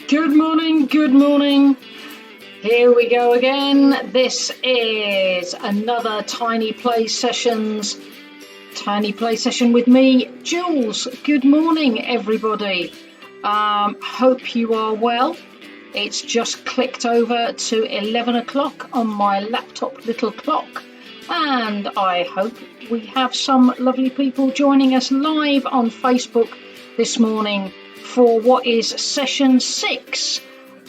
Good morning, good morning. Here we go again. This is another Tiny Play session with me, Jules. Good morning, everybody. Hope you are well. It's just clicked over to 11 o'clock on my laptop little clock, and I hope we have some lovely people joining us live on Facebook this morning for what is session 6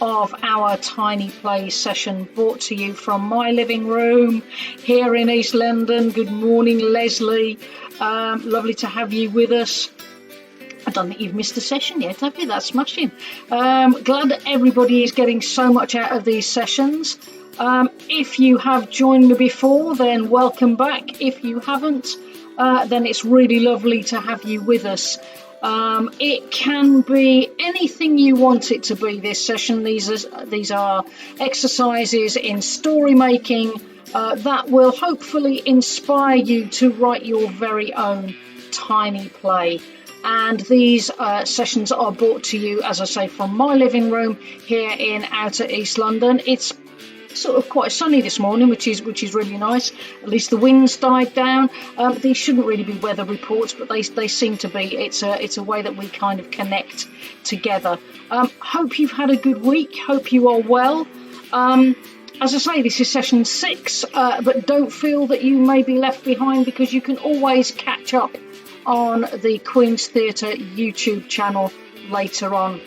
of our Tiny Play session, brought to you from my living room here in East London. Good morning, Leslie. Lovely to have you with us. I don't think you've missed a session yet, have you? That's smashing. Glad that everybody is getting so much out of these sessions. If you have joined me before, then welcome back. If you haven't, then it's really lovely to have you with us. It can be anything you want it to be, this session. These are exercises in story making that will hopefully inspire you to write your very own tiny play. And these sessions are brought to you, as I say, from my living room here in outer East London. It's sort of quite sunny this morning, which is really nice. At least the wind's died down. These shouldn't really be weather reports, but they seem to be. It's a way that we kind of connect together. Hope you've had a good week. Hope you are well. As I say, this is session 6, but don't feel that you may be left behind, because you can always catch up on the Queen's Theatre YouTube channel later on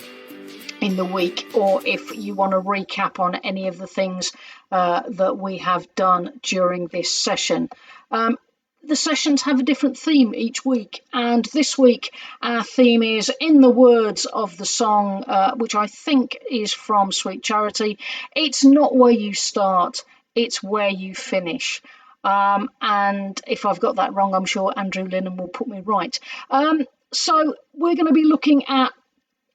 in the week, or if you want to recap on any of the things that we have done during this session. The sessions have a different theme each week, and this week our theme is, in the words of the song, which I think is from Sweet Charity, it's not where you start, it's where you finish. And if I've got that wrong, I'm sure Andrew Linnan will put me right. So we're going to be looking at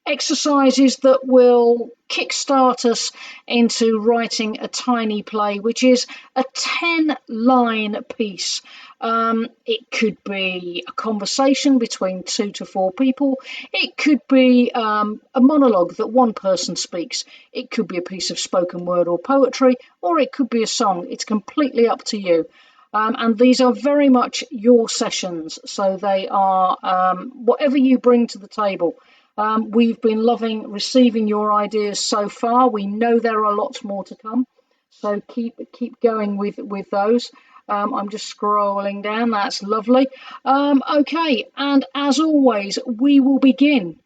exercises that will kickstart us into writing a tiny play, which is a 10-line piece. It could be a conversation between 2 to 4 people. It could be a monologue that one person speaks. It could be a piece of spoken word or poetry, or it could be a song. It's completely up to you. And these are very much your sessions, so they are whatever you bring to the table. We've been loving receiving your ideas so far. We know there are lots more to come, so keep going with those. I'm just scrolling down. That's lovely. Okay, and as always, we will begin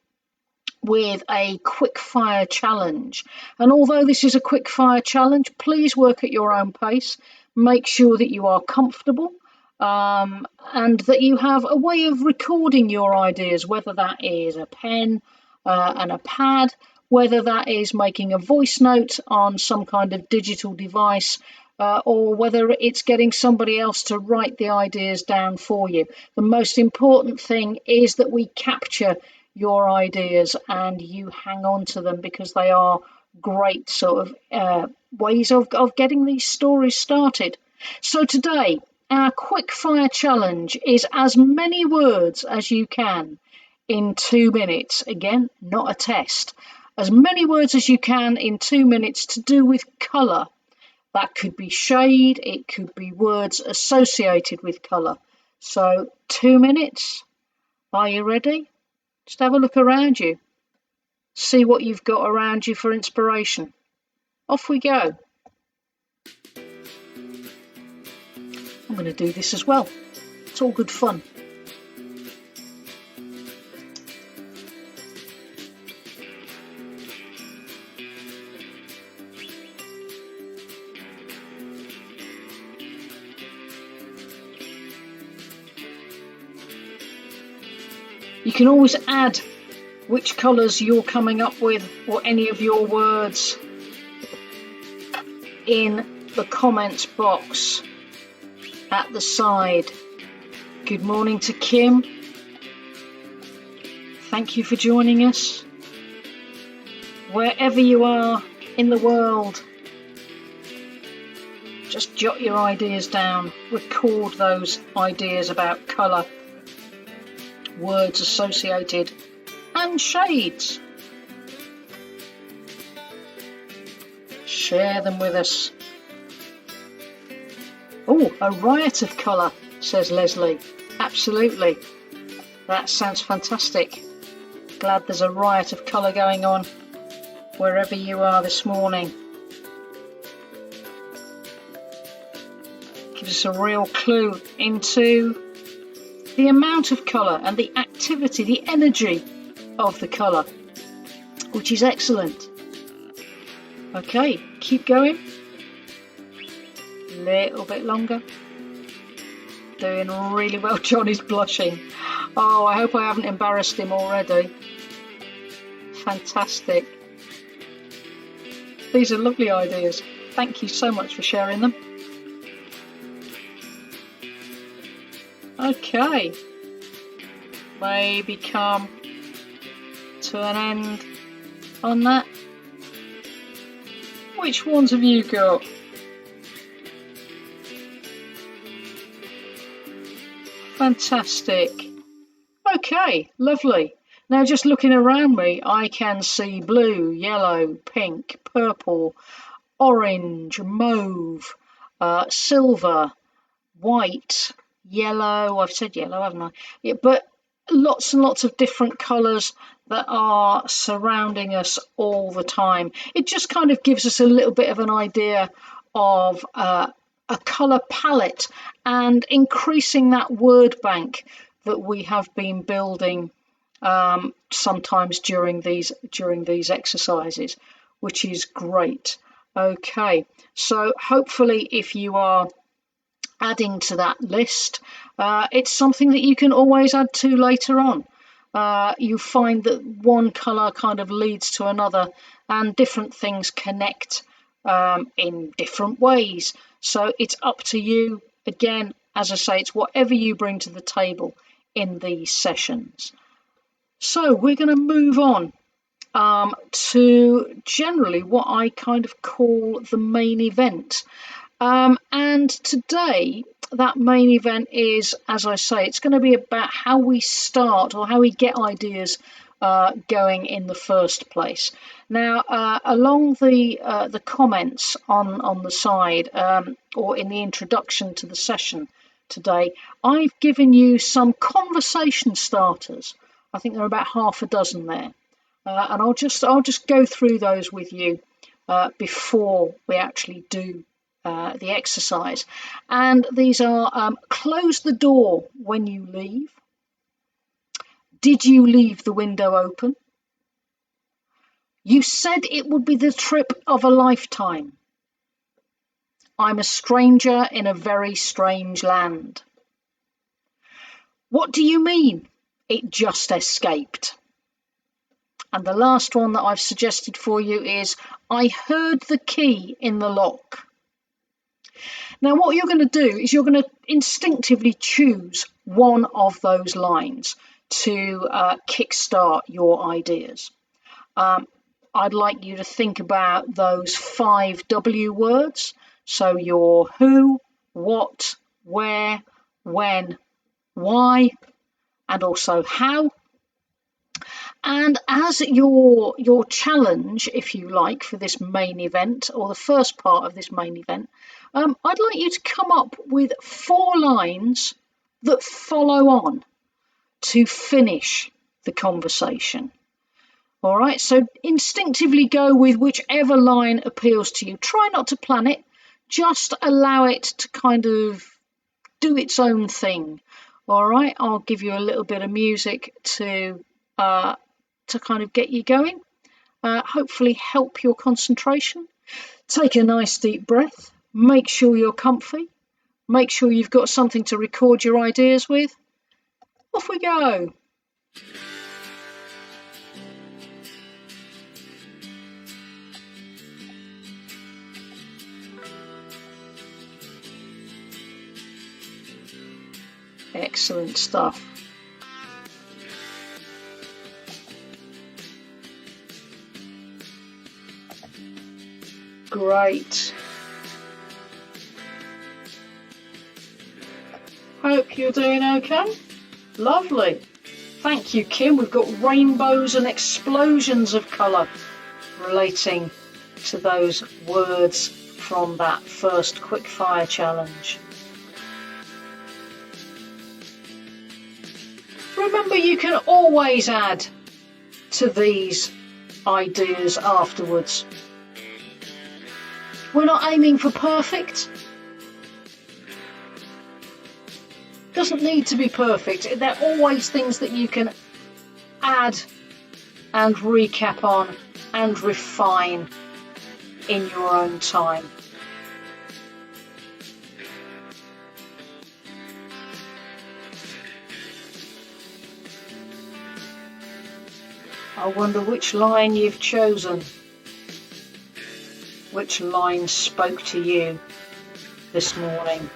with a quick fire challenge. And although this is a quick fire challenge, please work at your own pace. Make sure that you are comfortable. And that you have a way of recording your ideas, whether that is a pen and a pad, whether that is making a voice note on some kind of digital device, or whether it's getting somebody else to write the ideas down for you. The most important thing is that we capture your ideas and you hang on to them, because they are great sort of ways of getting these stories started. So today, our quick fire challenge is as many words as you can in 2 minutes. Again, not a test. As many words as you can in 2 minutes to do with colour. That could be shade, it could be words associated with colour. So 2 minutes. Are you ready? Just have a look around you. See what you've got around you for inspiration. Off we go. I'm going to do this as well. It's all good fun. You can always add which colours you're coming up with, or any of your words, in the comments box at the side. Good morning to Kim. Thank you for joining us. Wherever you are in the world, just jot your ideas down. Record those ideas about colour, words associated, and shades. Share them with us. Oh, a riot of colour, says Leslie. Absolutely. That sounds fantastic. Glad there's a riot of colour going on wherever you are this morning. Gives us a real clue into the amount of colour and the activity, the energy of the colour, which is excellent. Okay, keep going. Little bit longer. Doing really well. John is blushing. Oh, I hope I haven't embarrassed him already. Fantastic. These are lovely ideas. Thank you so much for sharing them. Okay. Maybe come to an end on that. Which ones have you got? Fantastic. Okay, lovely. Now just looking around me, I can see blue, yellow, pink, purple, orange, mauve, silver, white, yellow. I've said yellow, haven't I? Yeah, but lots and lots of different colours that are surrounding us all the time. It just kind of gives us a little bit of an idea of a colour palette and increasing that word bank that we have been building sometimes during these exercises, which is great. Okay, so hopefully if you are adding to that list, it's something that you can always add to later on. You find that one colour kind of leads to another and different things connect in different ways. So it's up to you. Again, as I say, it's whatever you bring to the table in these sessions. So we're going to move on to generally what I kind of call the main event. And today, that main event is, as I say, it's going to be about how we start or how we get ideas going in the first place. Now, along the comments on the side or in the introduction to the session today, I've given you some conversation starters. I think there are about half a dozen there, and I'll just go through those with you before we actually do the exercise. And these are close the door when you leave. Did you leave the window open? You said it would be the trip of a lifetime. I'm a stranger in a very strange land. What do you mean? It just escaped. And the last one that I've suggested for you is, I heard the key in the lock. Now what you're going to do is you're going to instinctively choose one of those lines to kickstart your ideas. I'd like you to think about those 5 W words. So your who, what, where, when, why, and also how. And as your challenge, if you like, for this main event, or the first part of this main event, I'd like you to come up with 4 lines that follow on to finish the conversation. All right, so instinctively go with whichever line appeals to you. Try not to plan it, just allow it to kind of do its own thing. All right, I'll give you a little bit of music to kind of get you going, hopefully help your concentration. Take a nice deep breath, make sure you're comfy, make sure you've got something to record your ideas with. Off we go. Excellent stuff. Great. Hope you're doing okay. Lovely. Thank you, Kim. We've got rainbows and explosions of colour relating to those words from that first quickfire challenge. Remember, you can always add to these ideas afterwards. We're not aiming for perfect. Doesn't need to be perfect. There are always things that you can add and recap on and refine in your own time. I wonder which line you've chosen. Which line spoke to you this morning?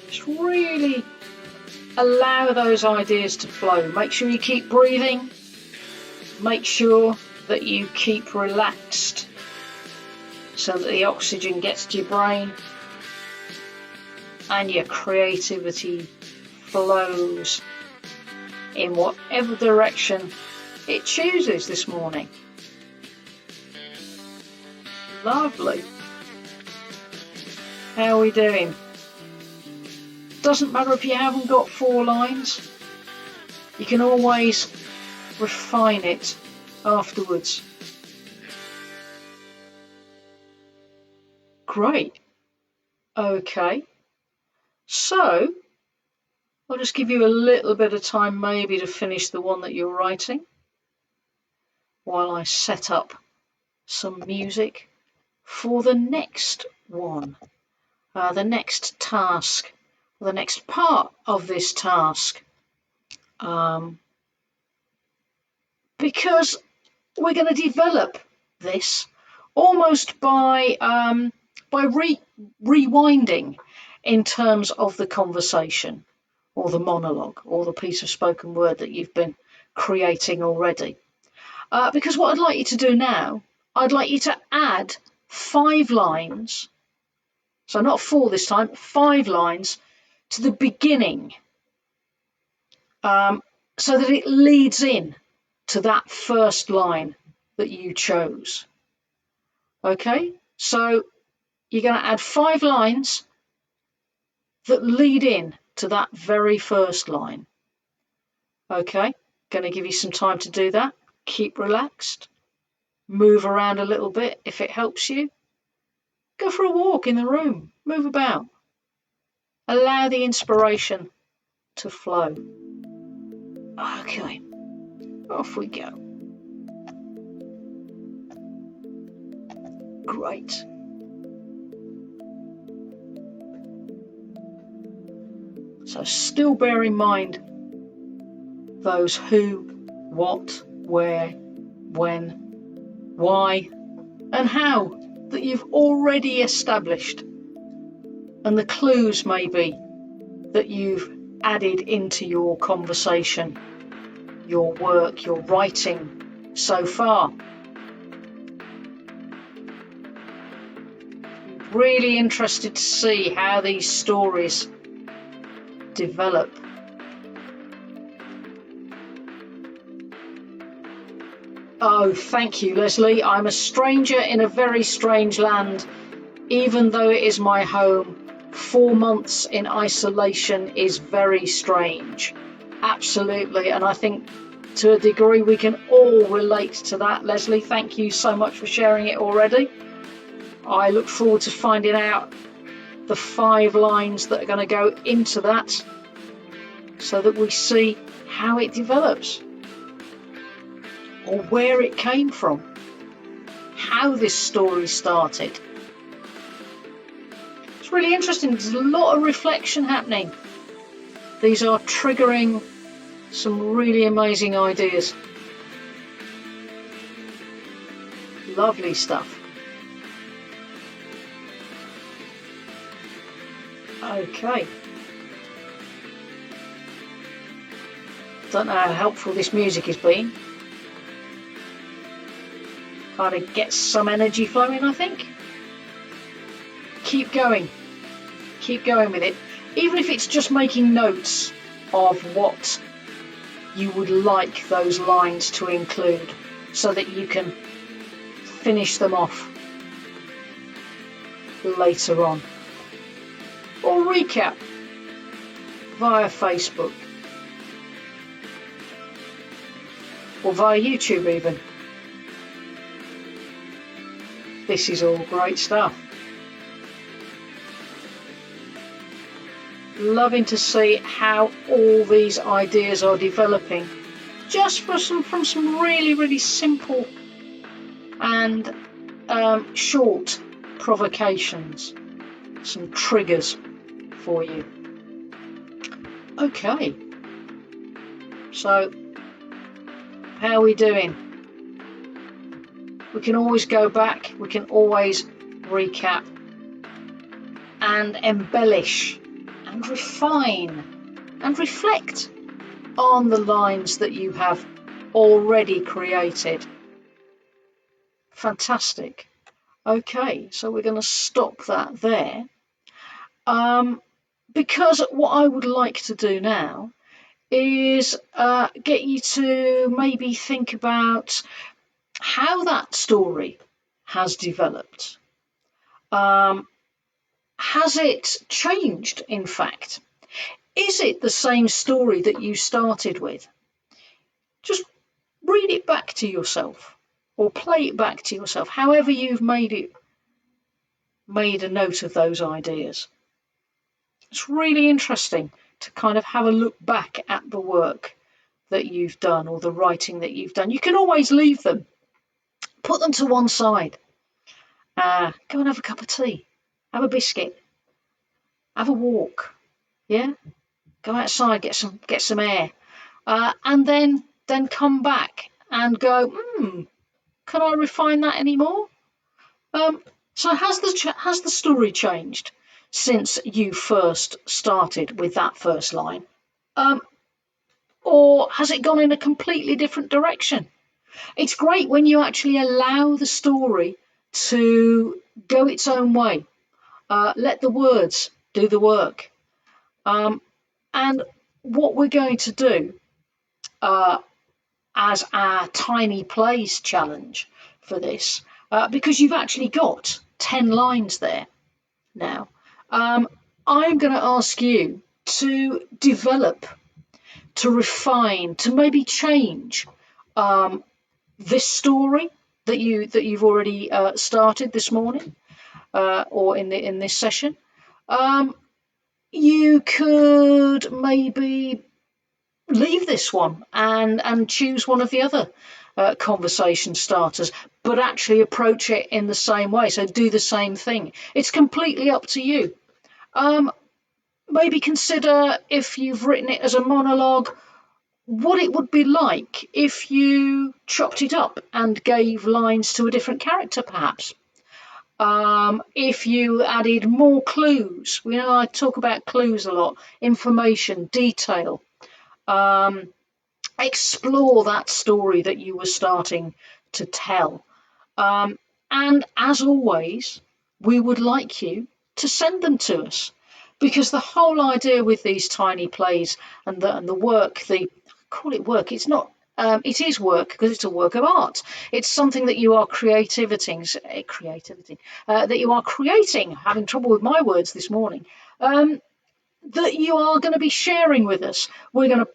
Just really allow those ideas to flow. Make sure you keep breathing. Make sure that you keep relaxed so that the oxygen gets to your brain and your creativity flows in whatever direction it chooses this morning. Lovely. How are we doing? Doesn't matter if you haven't got 4 lines. You can always refine it afterwards. Great. Okay. So I'll just give you a little bit of time maybe to finish the one that you're writing while I set up some music for the next one, the next task, the next part of this task, because we're going to develop this almost by rewinding in terms of the conversation or the monologue or the piece of spoken word that you've been creating already. Because what I'd like you to do now, I'd like you to add 5 lines, so not 4 this time, 5 lines to the beginning, so that it leads in to that first line that you chose. Okay, so you're going to add 5 lines that lead in to that very first line. Okay, going to give you some time to do that. Keep relaxed. Move around a little bit if it helps you. Go for a walk in the room. Move about. Allow the inspiration to flow. Okay, off we go. Great. So still bear in mind those who, what, where, when, why, and how that you've already established, and the clues maybe that you've added into your conversation, your work, your writing so far. Really interested to see how these stories develop. Oh, thank you, Leslie. I'm a stranger in a very strange land, even though it is my home. 4 months in isolation is very strange. Absolutely, and I think to a degree we can all relate to that, Leslie. Thank you so much for sharing it already. I look forward to finding out the 5 lines that are going to go into that so that we see how it develops or where it came from, how this story started. It's really interesting. There's a lot of reflection happening. These are triggering some really amazing ideas. Lovely stuff. Okay. Don't know how helpful this music has been. Kind of gets some energy flowing, I think. Keep going. Keep going with it. Even if it's just making notes of what you would like those lines to include so that you can finish them off later on. Or recap via Facebook or via YouTube even. This is all great stuff. Loving to see how all these ideas are developing just from some really simple and short provocations, some triggers for you. Okay, so how are we doing? We can always go back, we can always recap and embellish and refine and reflect on the lines that you have already created. Fantastic. Okay, so we're going to stop that there. Because what I would like to do now is get you to maybe think about how that story has developed. Has it changed, in fact? Is it the same story that you started with? Just read it back to yourself or play it back to yourself, however you've made a note of those ideas. It's really interesting to kind of have a look back at the work that you've done or the writing that you've done. You can always leave them, put them to one side, go and have a cup of tea, have a biscuit, have a walk, yeah, go outside, get some air, and then come back and go, can I refine that anymore? So has the story changed since you first started with that first line? Or has it gone in a completely different direction? It's great when you actually allow the story to go its own way. Let the words do the work. And what we're going to do as our tiny plays challenge for this, because you've actually got 10 lines there now, I'm going to ask you to develop, to refine, to maybe change this story that you've already started this morning or in this session. You could maybe leave this one and choose one of the other conversation starters, but actually approach it in the same way. So do the same thing. It's completely up to you. Maybe consider, if you've written it as a monologue, what it would be like if you chopped it up and gave lines to a different character, perhaps. If you added more clues, I talk about clues a lot, information, detail. Explore that story that you were starting to tell. And as always, we would like you to send them to us, because the whole idea with these tiny plays and the work, I call it work, it's not, it is work because it's a work of art. It's something that you are that you are creating, having trouble with my words this morning, that you are going to be sharing with us. We're going to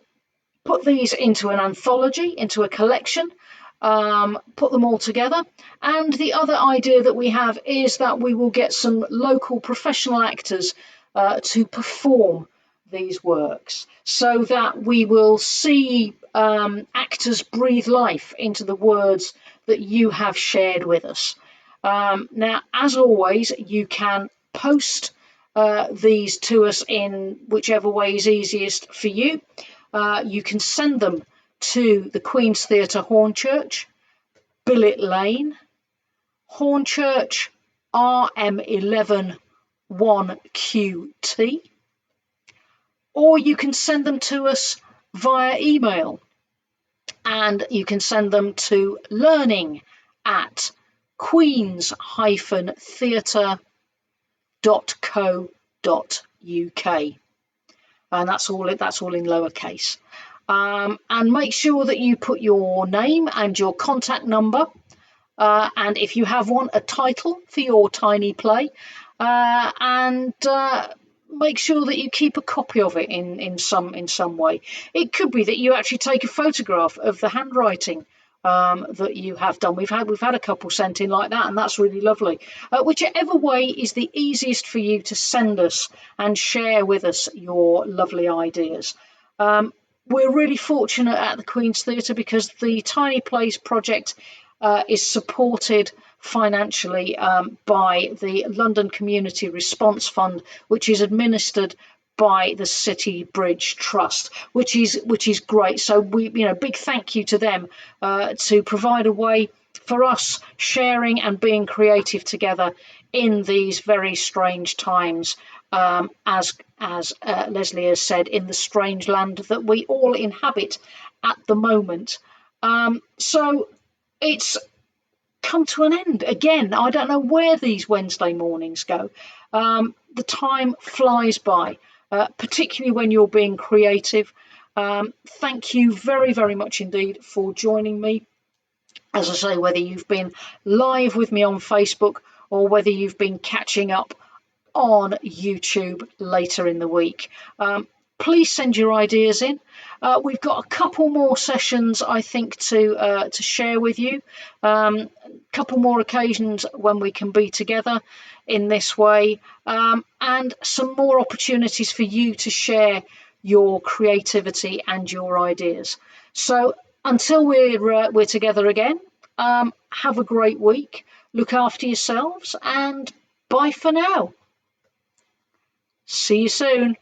put these into an anthology, into a collection, put them all together. And the other idea that we have is that we will get some local professional actors to perform these works, so that we will see actors breathe life into the words that you have shared with us. Now, as always, you can post these to us in whichever way is easiest for you. You can send them to the Queen's Theatre, Hornchurch, Billet Lane, Hornchurch, RM11 1QT, or you can send them to us via email, and you can send them to learning@queens-theatre.co.uk, and that's all in lowercase. and make sure that you put your name and your contact number, and if you have one, a title for your tiny play, and make sure that you keep a copy of it in some way. It could be that you actually take a photograph of the handwriting that you have done. We've had a couple sent in like that, and that's really lovely. Whichever way is the easiest for you to send us and share with us your lovely ideas. We're really fortunate at the Queen's Theatre because the Tiny Plays project is supported financially by the London Community Response Fund, which is administered by the City Bridge Trust, which is great. So big thank you to them to provide a way for us sharing and being creative together in these very strange times, as Leslie has said, in the strange land that we all inhabit at the moment. So it's come to an end again. I don't know where these Wednesday mornings go. The time flies by, particularly when you're being creative. Thank you very, very much indeed for joining me. As I say, whether you've been live with me on Facebook or whether you've been catching up on YouTube later in the week. Please send your ideas in. We've got a couple more sessions, I think, to share with you. Couple more occasions when we can be together in this way, and some more opportunities for you to share your creativity and your ideas. So until we're together again, have a great week. Look after yourselves, and bye for now. See you soon.